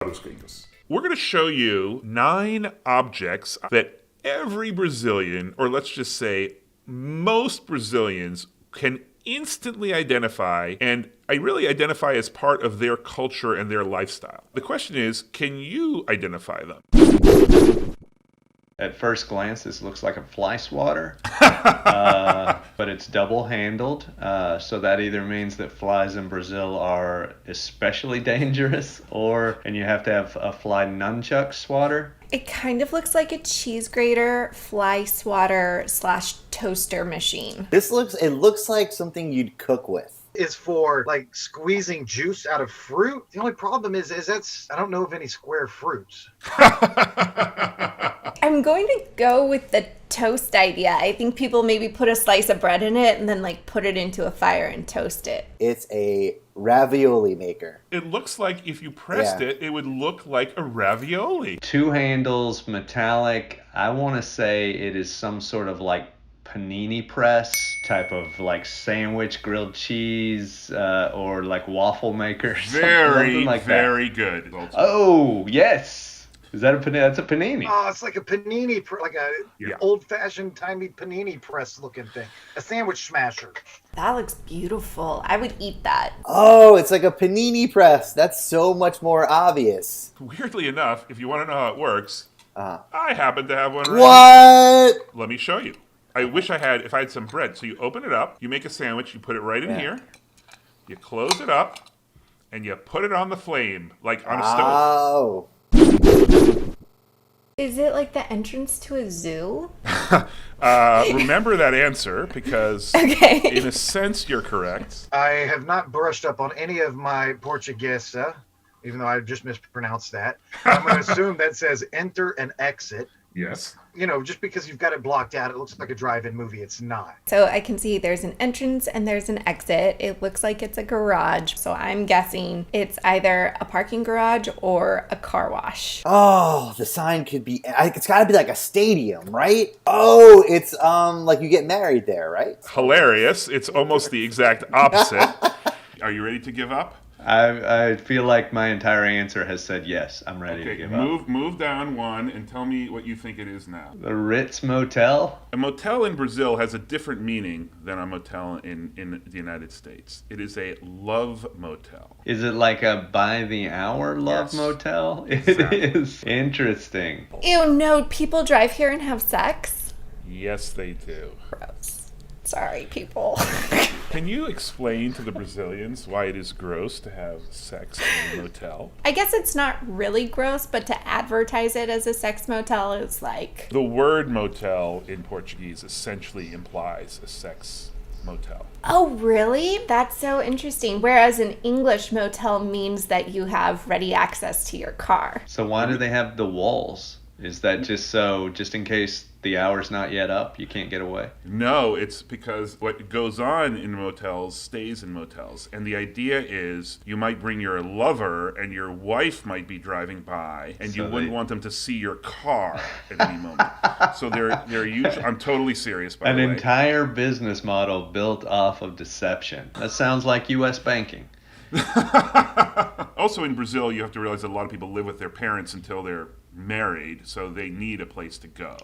We're going to show you 9 objects that every Brazilian, or let's just say most Brazilians, can instantly identify, and I really identify as part of their culture and their lifestyle. The question is, can you identify them? At first glance, this looks like a fly swatter, but it's double-handled, so that either means that flies in Brazil are especially dangerous, and you have to have a fly nunchuck swatter. It kind of looks like a cheese grater, fly swatter / toaster machine. It looks like something you'd cook with. Is for like squeezing juice out of fruit. The only problem is I don't know of any square fruits. I'm going to go with the toast idea. I think people maybe put a slice of bread in it and then like put it into a fire and toast it. It's a ravioli maker. It looks like if you pressed it, it would look like a ravioli. 2 handles, metallic. I want to say it is some sort of like panini press type of like sandwich, grilled cheese, or like waffle maker. Very good. Oh, yes. Is that a panini? That's a panini. Oh, it's like a panini, old-fashioned, tiny panini press looking thing. A sandwich smasher. That looks beautiful. I would eat that. Oh, it's like a panini press. That's so much more obvious. Weirdly enough, if you want to know how it works, I happen to have one right What? now. Let me show you. I wish if I had some bread. So you open it up, you make a sandwich, you put it right in here, you close it up, and you put it on the flame, like on a stove. Oh. Is it like the entrance to a zoo? Remember that answer, because in a sense you're correct. I have not brushed up on any of my Portuguese, even though I just mispronounced that. I'm going to assume that says enter and exit. Yes. You know, just because you've got it blocked out, it looks like a drive-in movie. It's not. So I can see there's an entrance and there's an exit. It looks like it's a garage. So I'm guessing it's either a parking garage or a car wash. Oh, the sign could be, it's got to be like a stadium, right? Oh, it's like you get married there, right? Hilarious. It's almost the exact opposite. Are you ready to give up? I feel like my entire answer has said yes. I'm ready to give up. Move down one and tell me what you think it is now. The Ritz Motel? A motel in Brazil has a different meaning than a motel in the United States. It is a love motel. Is it like a by the hour love motel? It is. Interesting. Ew, no, people drive here and have sex? Yes, they do. Gross. Sorry, people. Can you explain to the Brazilians why it is gross to have sex in a motel? I guess it's not really gross, but to advertise it as a sex motel is like... The word motel in Portuguese essentially implies a sex motel. Oh, really? That's so interesting. Whereas an English motel means that you have ready access to your car. So why do they have the walls? Is that just in case the hour's not yet up, you can't get away? No, it's because what goes on in motels stays in motels. And the idea is you might bring your lover and your wife might be driving by and you wouldn't want them to see your car at any moment. So they're usually, I'm totally serious, by the way. An entire business model built off of deception. That sounds like U.S. banking. Also in Brazil, you have to realize that a lot of people live with their parents until they're married, so they need a place to go.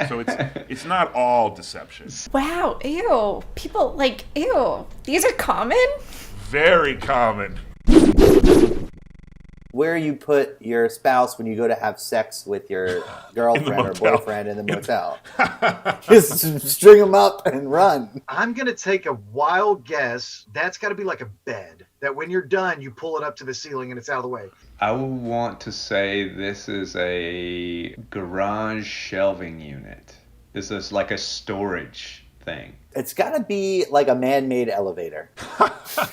So it's not all deception. Wow, ew. People ew. These are common? Very common. Where you put your spouse when you go to have sex with your girlfriend or boyfriend in the motel. Just string them up and run. I'm going to take a wild guess. That's got to be like a bed. That when you're done, you pull it up to the ceiling and it's out of the way. I would want to say this is a garage shelving unit. This is like a storage thing. It's got to be like a man-made elevator.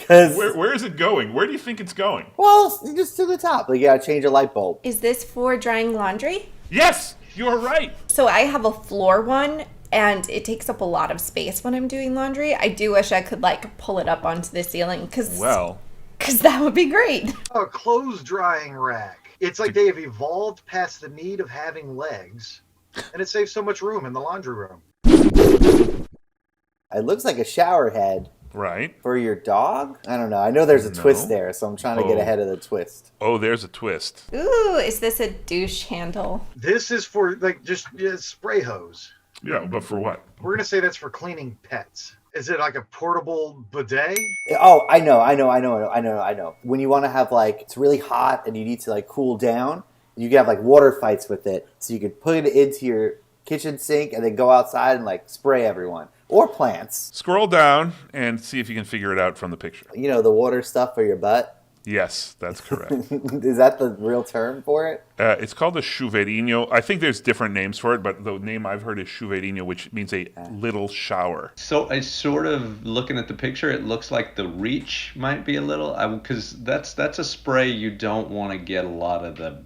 Where is it going? Where do you think it's going? Well, just to the top. Like you got to change a light bulb. Is this for drying laundry? Yes, you're right. So I have a floor one, and it takes up a lot of space when I'm doing laundry. I do wish I could pull it up onto the ceiling because that would be great. A clothes drying rack. It's like they have evolved past the need of having legs, and it saves so much room in the laundry room. It looks like a shower head, Right. For your dog? I don't know. I know there's a twist there, so I'm trying to get ahead of the twist. Oh, there's a twist. Ooh, is this a douche handle? This is for like just spray hose. Yeah, but for what? We're gonna say that's for cleaning pets. Is it like a portable bidet? Oh, I know. When you want to have like, it's really hot and you need to like cool down, you can have like water fights with it. So you could put it into your kitchen sink and then go outside and like spray everyone. Or plants. Scroll down and see if you can figure it out from the picture. You know, the water stuff for your butt? Yes, that's correct. Is that the real term for it? It's called a chuveirinho. I think there's different names for it, but the name I've heard is chuveirinho, which means a little shower. So I sort of, looking at the picture, it looks like the reach might be a little, because that's a spray you don't want to get a lot of the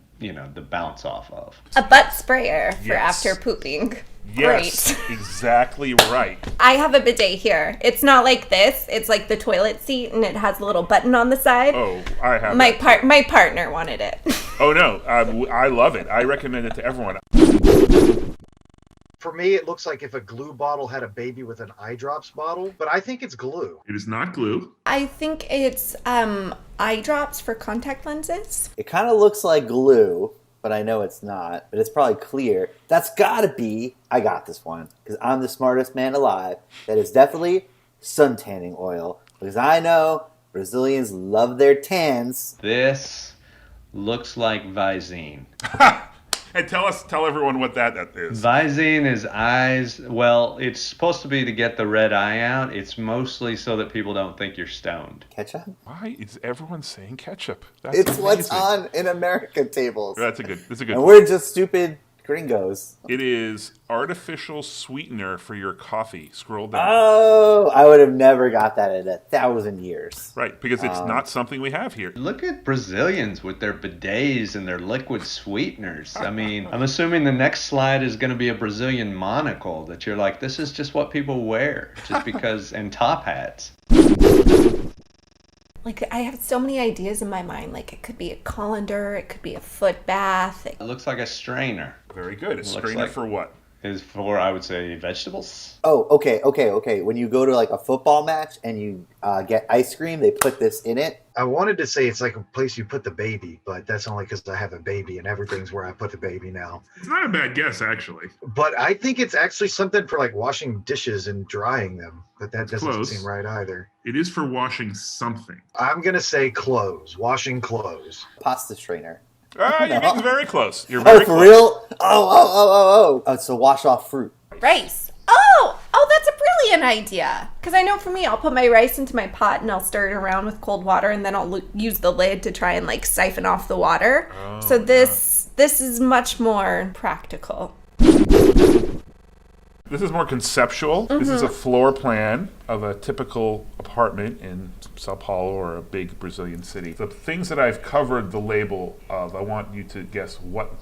bounce off of. A butt sprayer for Yes. after pooping. Yes, Great. exactly right. I have a bidet here. It's not like this. It's like the toilet seat, and it has a little button on the side. Oh, I have My that. my partner wanted it. Oh, no, I love it. I recommend it to everyone. For me, it looks like if a glue bottle had a baby with an eye drops bottle, but I think it's glue. It is not glue. I think it's eye drops for contact lenses. It kind of looks like glue, but I know it's not. But it's probably clear. That's gotta be, I got this one, because I'm the smartest man alive. That is definitely sun tanning oil. Because I know Brazilians love their tans. This looks like Visine. And tell everyone what that is. Visine is eyes. Well, it's supposed to be to get the red eye out. It's mostly so that people don't think you're stoned. Ketchup? Why is everyone saying ketchup? That's It's what's amazing. on in America tables. That's a good And we're just stupid gringos. It is artificial sweetener for your coffee. Scroll down. Oh, I would have never got that in 1,000 years. Right, because it's not something we have here. Look at Brazilians with their bidets and their liquid sweeteners. I mean, I'm assuming the next slide is going to be a Brazilian monocle that you're like, this is just what people wear, just because, and top hats. Like, I have so many ideas in my mind. Like, it could be a colander, it could be a foot bath. It looks like a strainer. Very good. A Looks strainer like- for what? Is for, I would say, vegetables. Oh, okay. When you go to like a football match and you get ice cream, they put this in it. I wanted to say it's like a place you put the baby, but that's only because I have a baby and everything's where I put the baby now. It's not a bad guess, actually. But I think it's actually something for like washing dishes and drying them, but that doesn't Close. seem right either. It is for washing something. I'm going to say clothes, washing clothes. Pasta strainer. You're getting very close. You're Oh, very for close. real? Oh. It's to wash off fruit. Rice. Oh, that's a brilliant idea. Because I know for me, I'll put my rice into my pot and I'll stir it around with cold water, and then I'll use the lid to try and like siphon off the water. So this is much more practical. This is more conceptual. This is a floor plan of a typical apartment in Sao Paulo or a big Brazilian city. The things that I've covered the label of, I want you to guess what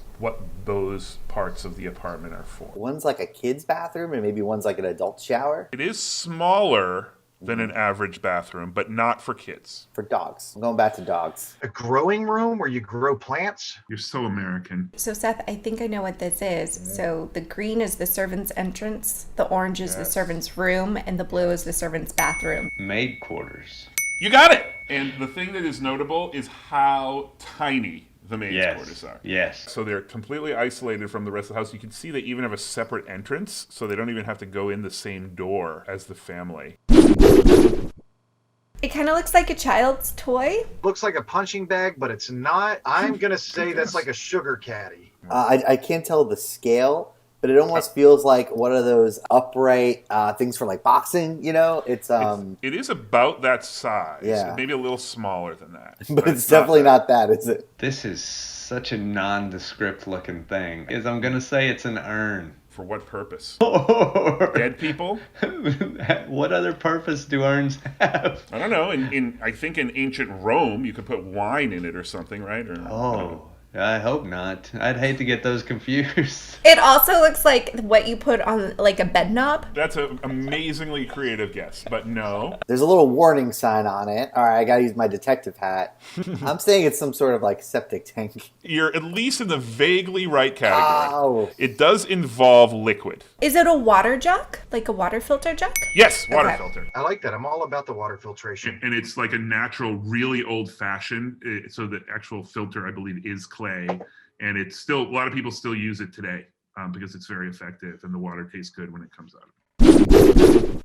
those parts of the apartment are for. One's like a kid's bathroom and maybe one's like an adult shower It is smaller than an average bathroom, but not for kids. for dogs. I'm going back to dogs. A growing room where you grow plants? You're so American. So Seth, I think I know what this is. So the green is the servant's entrance, the orange is the servant's room, and the blue is the servant's bathroom. Maid quarters. You got it! And the thing that is notable is how tiny the maid's quarters are. Yes. So they're completely isolated from the rest of the house. You can see they even have a separate entrance, so they don't even have to go in the same door as the family. It kind of looks like a child's toy. Looks like a punching bag, but it's not. I'm going to say that's like a sugar caddy. I can't tell the scale, but it almost feels like one of those upright things for like boxing, you know? It's It is about that size. Yeah. Maybe a little smaller than that. but it's definitely not that, is it? This is such a nondescript looking thing. I'm going to say it's an urn. For what purpose? Or Dead people? what other purpose do urns have? I don't know. I think in ancient Rome, you could put wine in it or something, right? Or, Oh, I hope not. I'd hate to get those confused. It also looks like what you put on like a bed knob. That's an amazingly creative guess, but no. There's a little warning sign on it. All right, I gotta use my detective hat. I'm saying it's some sort of like septic tank. You're at least in the vaguely right category. Oh. It does involve liquid. Is it a water jug? Like a water filter jug? Yes, water Okay. filter. I like that. I'm all about the water filtration. And it's like a natural, really old-fashioned. So the actual filter, I believe, is clay, and it's still a lot of people still use it today because it's very effective, and the water tastes good when it comes out.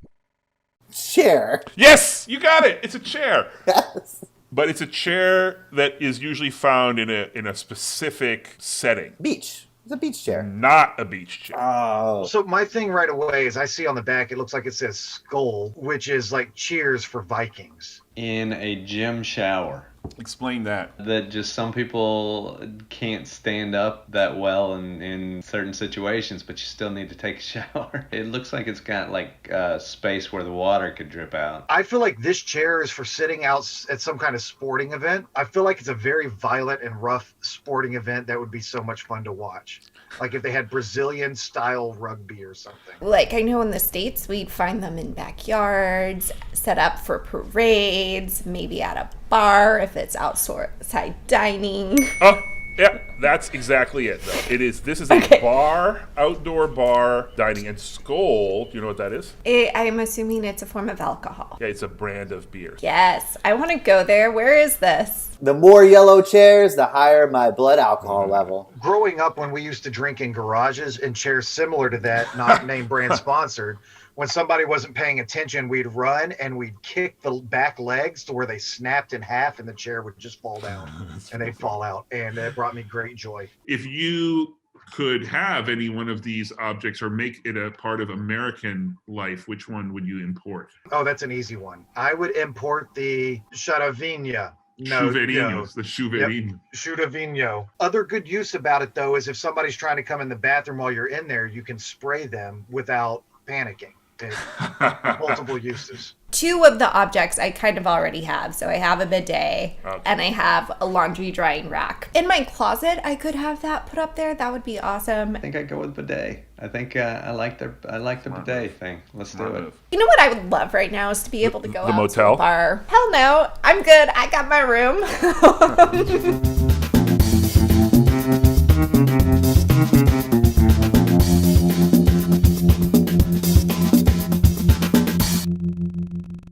Chair. Yes, you got it. It's a chair, Yes. but it's a chair that is usually found in a specific setting, Beach. It's a beach chair. not a beach chair. Oh. So my thing right away is I see on the back, it looks like it says skull, which is like cheers for Vikings. In a gym shower. Explain that. That just some people can't stand up that well in certain situations, but you still need to take a shower. It looks like it's got like space where the water could drip out. I feel like this chair is for sitting out at some kind of sporting event. I feel like it's a very violent and rough sporting event that would be so much fun to watch. Like if they had Brazilian style rugby or something. Like I know in the States, we'd find them in backyards, set up for parades, maybe at a bar if it's outside dining. Oh, yeah, that's exactly it, though. This is a Okay. bar, outdoor bar, dining, and Skol. Do you know what that is? I'm assuming it's a form of alcohol. Yeah, it's a brand of beer. Yes, I want to go there. Where is this? The more yellow chairs, the higher my blood alcohol level. Growing up when we used to drink in garages in chairs similar to that, not name brand sponsored, when somebody wasn't paying attention, we'd run and we'd kick the back legs to where they snapped in half and the chair would just fall down and they'd fall out. And it brought me great joy. If you could have any one of these objects or make it a part of American life, which one would you import? Oh, that's an easy one. I would import the Charavigna. Chuveirinhos, the chuveirinho. Chutavino. Other good use about it, though, is if somebody's trying to come in the bathroom while you're in there, you can spray them without panicking. Multiple uses. Two of the objects I kind of already have. So I have a bidet and I have a laundry drying rack. In my closet, I could have that put up there. That would be awesome. I think I'd go with bidet. I think I like the bidet thing. Let's do it. You know what I would love right now is to be able to go The out motel? to a bar. Hell no, I'm good. I got my room.